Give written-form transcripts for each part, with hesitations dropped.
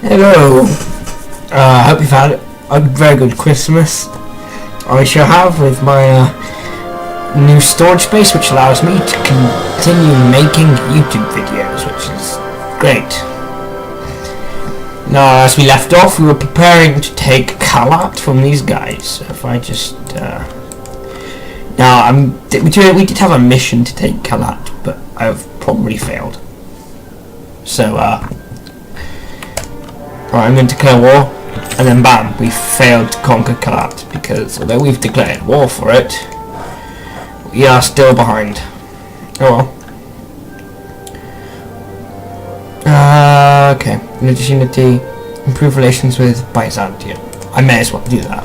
Hello. Hope you've had a very good Christmas. I shall have with my new storage space, which allows me to continue making YouTube videos, which is great. Now, as we left off, we were preparing to take Kalat from these guys. So if I just now we did have a mission to take Kalat, but I've probably failed. So right, I'm going to declare war, and then bam, we failed to conquer Kalat, because although we've declared war for it, we are still behind. Oh well. Okay. Unity, improve relations with Byzantium. I may as well do that,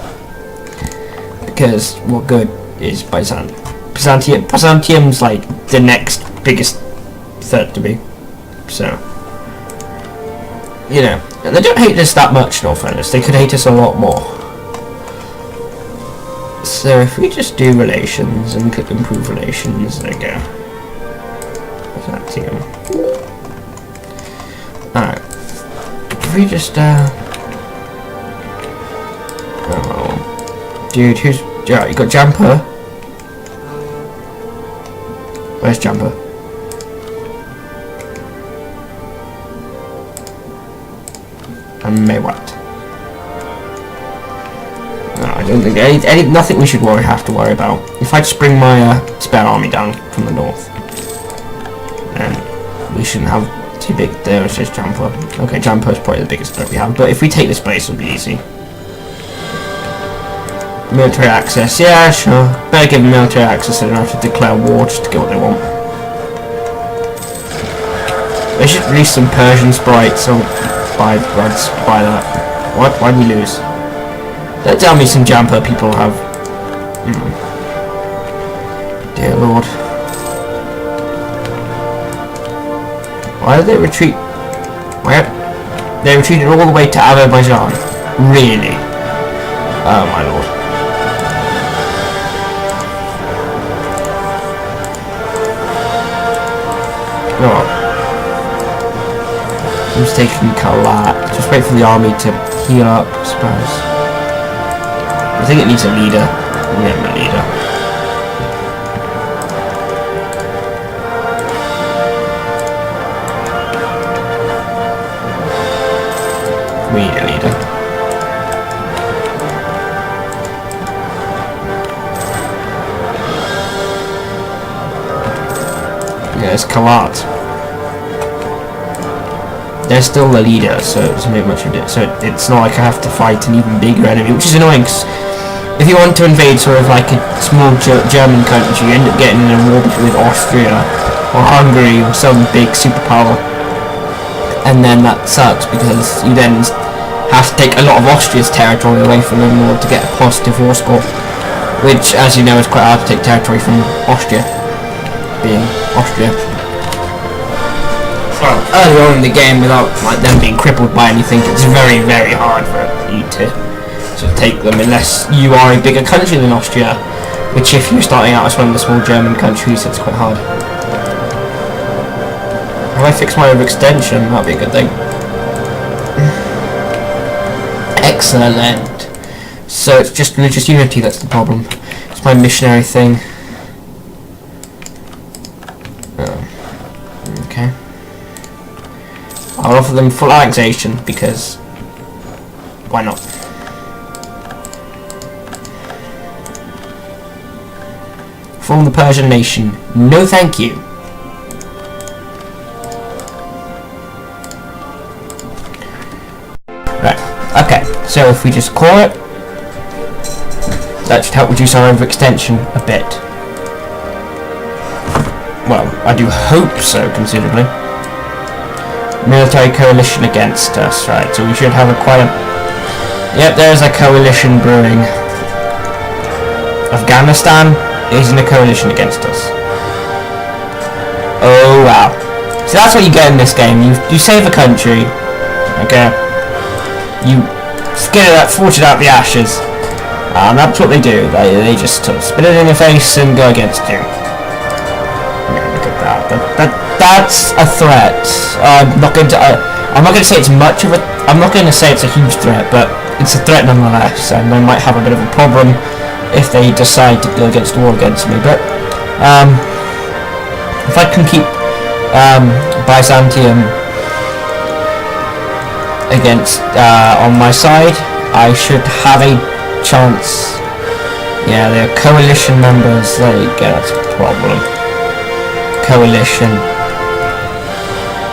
because what good is Byzantium? Byzantium's like the next biggest threat to me, so you know. And they don't hate us that much, in all fairness. They could hate us a lot more. So if we just do relations and click improve relations, there we go. Byzantium. Alright. If we just oh, dude, who's... Yeah, you got Jumper. Where's Jumper? And May what? No, I don't think nothing we should have to worry about. If I just bring my spare army down from the north, then we shouldn't have too big. There's just Jumper. Okay, Jumper is probably the biggest threat we have, but if we take this place, it'll be easy. Military access, yeah, sure. Better give them military access so they don't have to declare war just to get what they want. They should release some Persian sprites, so buy that. What? Why'd we lose? Don't tell me some Jumper people have... Dear Lord. Why did they retreat? Where? They retreated all the way to Azerbaijan. Really? Oh my lord. Oh. Who's taking Kalat? Just wait for the army to heal up, I suppose. I think it needs a leader. We need a leader. We need a leader. Yeah, it's Kalat. They're still the leader, so it doesn't make much of it. So it's not like I have to fight an even bigger enemy, which is annoying. Cause if you want to invade sort of like a small German country, you end up getting in a war with Austria or Hungary or some big superpower, and then that sucks because you then have to take a lot of Austria's territory away from them in order to get a positive war score, which, as you know, is quite hard to take territory from Austria, being Austria. Well, early on in the game, without like them being crippled by anything, it's very, very hard for you to take them unless you are a bigger country than Austria, which if you're starting out as one of the small German countries, it's quite hard. Have I fixed my overextension? That'd be a good thing. Excellent. So it's just religious unity that's the problem. It's my missionary thing. Oh. Okay. I'll offer them full annexation because why not? Form the Persian nation. No thank you. Right. Okay. So if we just core it, that should help reduce our overextension a bit. Well, I do hope so, considerably. Military coalition against us, right, so we should have quite a... Yep, there's a coalition brewing. Afghanistan is in a coalition against us. Oh wow. So that's what you get in this game. You save a country, okay, you skin it up, forge it out the ashes, and that's what they do. They just spit it in your face and go against you. Look at that. That's a threat. I'm not going to... I'm not going to say it's much of a... I'm not going to say it's a huge threat, but it's a threat nonetheless, and I might have a bit of a problem if they decide to go against war against me. But if I can keep Byzantium against on my side, I should have a chance. Yeah, they're coalition members. There you go, that's a problem. Coalition.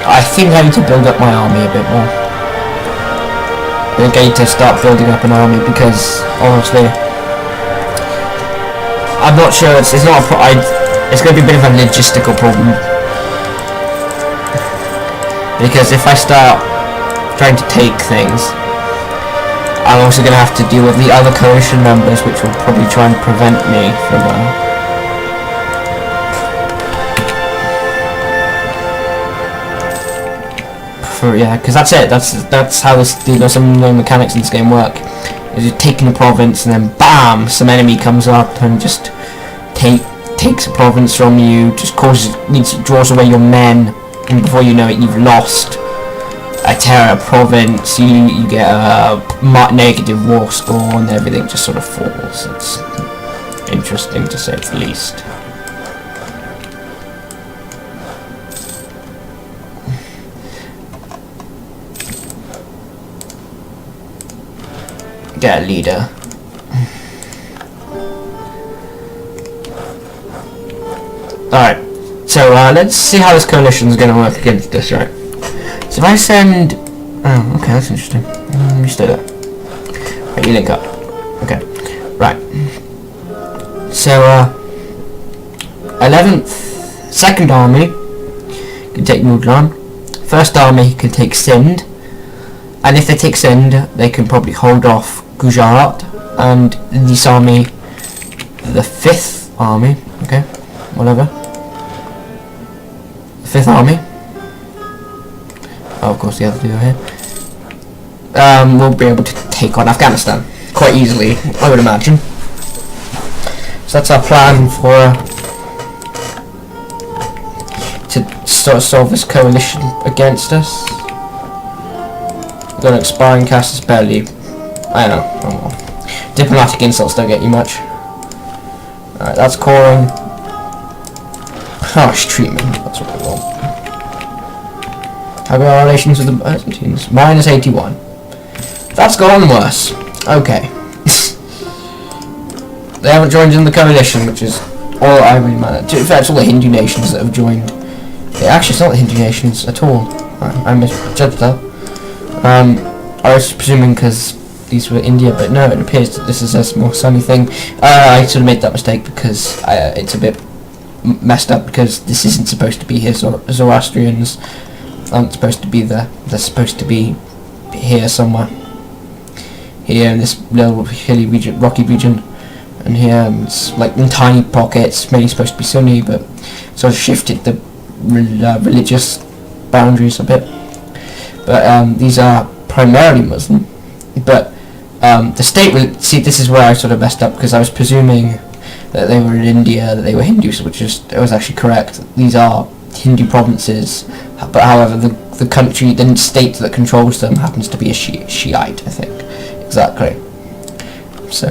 I think I need to build up my army a bit more. I'm going to start building up an army because, honestly, I'm not sure. It's not a it's going to be a bit of a logistical problem, because if I start trying to take things, I'm also going to have to deal with the other coalition members, which will probably try and prevent me from. Yeah, because that's it. That's how some of the mechanics in this game work. Is you're taking a province and then bam, some enemy comes up and just takes a province from you. Just draws away your men, and before you know it, you've lost a terror province. You get a negative war score, and everything just sort of falls. It's interesting to say the least. Get a leader. Alright, so let's see how this coalition is going to work against us, right? So if I send... Oh, okay, that's interesting. Let me stay there. Right, you link up. Okay, right. So, 11th, 2nd army can take Mudlan. 1st army can take Sind. And if they take Sind, they can probably hold off Gujarat. And this army, the 5th army, okay, whatever. The 5th army. Oh, of course, the other two are here. Will be able to take on Afghanistan quite easily, I would imagine. So that's our plan for to sort of solve this coalition against us. Got an expiring Casus Belli. I know. Oh well. Diplomatic insults don't get you much. Alright, that's calling. Harsh treatment. That's what we want. How about our relations with the Byzantines? Minus 81. That's gone worse. Okay. They haven't joined in the coalition, which is all I really matter. In fact, it's all the Hindu nations that have joined. Yeah, actually, it's not the Hindu nations at all. I misjudged that. I was presuming because these were India, but no, it appears that this is a more sunny thing. I sort of made that mistake because it's a bit messed up, because this isn't supposed to be here. Zoroastrians aren't supposed to be there. They're supposed to be here somewhere. Here in this little hilly region, rocky region, and here it's like in tiny pockets. Mainly supposed to be Sunni, but sort of shifted the religious boundaries a bit. But these are primarily Muslim. But the state, see, this is where I sort of messed up, because I was presuming that they were in India, that they were Hindus, which was actually correct. These are Hindu provinces, but however, the country, the state that controls them happens to be a Shiite, I think. Exactly. So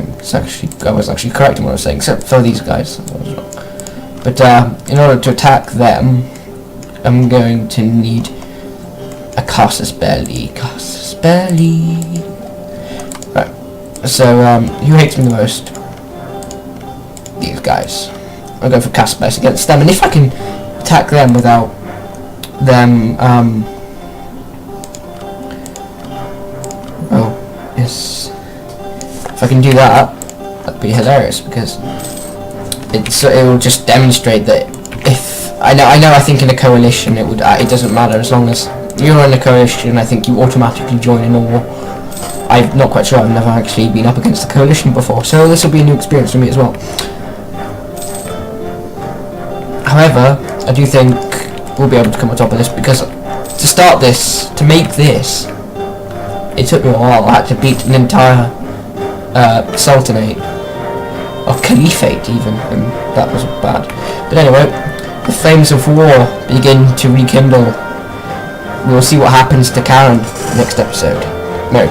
I was actually correct in what I was saying, except for these guys. I was wrong. But in order to attack them, I'm going to need a Casus Belli. Casus Belli. Right. So who hates me the most? These guys. I'll go for Casus Belli against them, and if I can attack them without them, oh, yes. If I can do that, that'd be hilarious, because it will just demonstrate that if I think in a coalition it doesn't matter, as long as you're in a coalition. I think you automatically join in a war. I'm not quite sure. I've never actually been up against a coalition before, so this will be a new experience for me as well. However, I do think we'll be able to come on top of this, because to start this, to make this, it took me a while. I had to beat an entire sultanate, or caliphate even, and that was bad. But anyway, the flames of war begin to rekindle we'll see what happens to Karen next episode. Merry